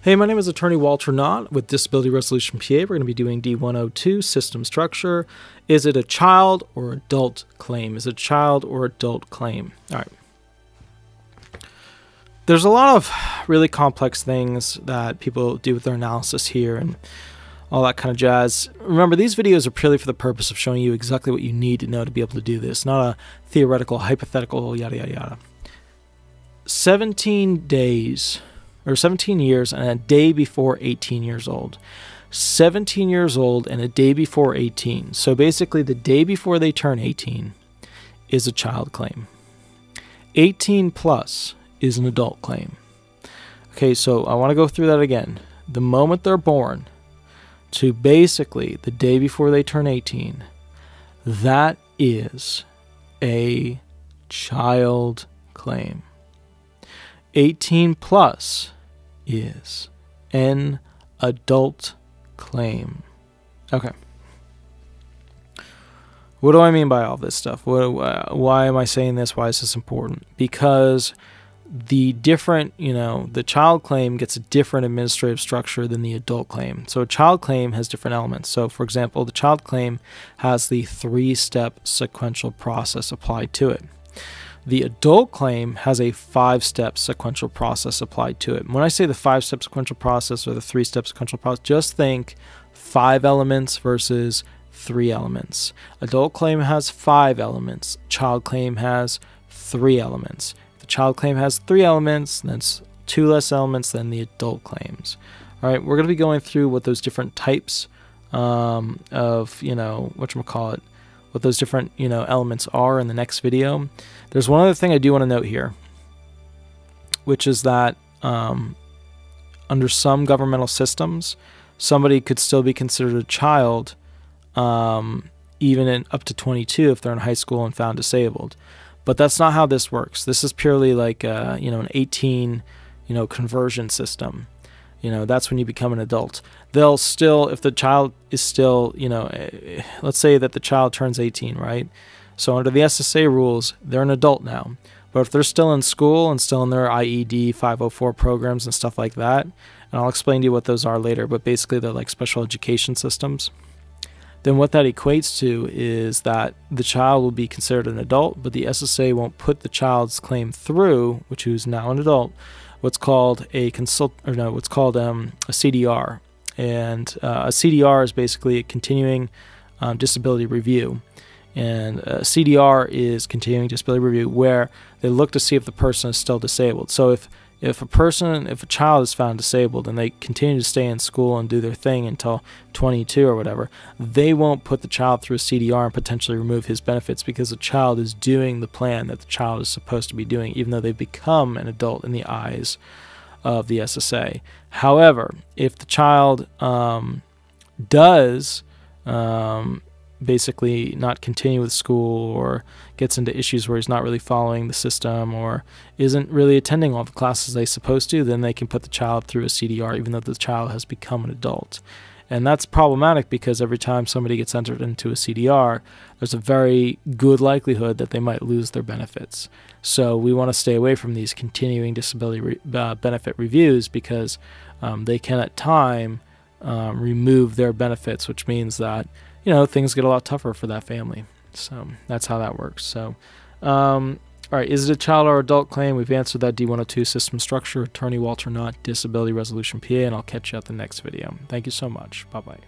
Hey, my name is Attorney Walter Hnot with Disability Resolution PA. We're going to be doing D102 System Structure. Is it a child or adult claim? Is it a child or adult claim? All right. There's a lot of really complex things that people do with their analysis here and all that kind of jazz. Remember, these videos are purely for the purpose of showing you exactly what you need to know to be able to do this, not a theoretical, hypothetical, yada, yada, yada. 17 days, or 17 years and a day before 18 years old. 17 years old and a day before 18. So basically the day before they turn 18 is a child claim. 18 plus is an adult claim. Okay, so I want to go through that again. The moment they're born to basically the day before they turn 18, that is a child claim. 18 plus is an adult claim. Okay. What do I mean by all this stuff? Why am I saying this? Why is this important? Because the different, the child claim gets a different administrative structure than the adult claim. So a child claim has different elements. So for example, the child claim has the 3-step sequential process applied to it. The adult claim has a 5-step sequential process applied to it. When I say the 5-step sequential process or the 3-step sequential process, just think 5 elements versus 3 elements. Adult claim has 5 elements. Child claim has 3 elements. If the child claim has 3 elements, then it's 2 less elements than the adult claims. All right, we're going to be going through what those different types of, what those different, elements are in the next video. There's one other thing I do want to note here, which is that under some governmental systems, somebody could still be considered a child even in up to 22 if they're in high school and found disabled. But that's not how this works. This is purely like an 18 conversion system. That's when you become an adult. They'll still, if the child is still, let's say that the child turns 18, right? So under the SSA rules, they're an adult now. But if they're still in school and still in their IED 504 programs and stuff like that, and I'll explain to you what those are later, but basically they're like special education systems, then what that equates to is that the child will be considered an adult, but the SSA won't put the child's claim through, which is now an adult, what's called a CDR. And a CDR is basically a continuing disability review. And a CDR is continuing disability review, where they look to see if the person is still disabled. So if a child is found disabled and they continue to stay in school and do their thing until 22 or whatever, they won't put the child through a CDR and potentially remove his benefits, because the child is doing the plan that the child is supposed to be doing, even though they've become an adult in the eyes of the SSA. However, if the child does basically not continue with school, or gets into issues where he's not really following the system, or isn't really attending all the classes they're supposed to, then they can put the child through a CDR even though the child has become an adult. And that's problematic because every time somebody gets entered into a CDR, there's a very good likelihood that they might lose their benefits. So we want to stay away from these continuing disability benefit reviews, because they can at time remove their benefits, which means that things get a lot tougher for that family. So that's how that works. So, all right, is it a child or adult claim? We've answered that. D102 System Structure, Attorney Walter Hnot, Disability Resolution PA, and I'll catch you at the next video. Thank you so much. Bye-bye.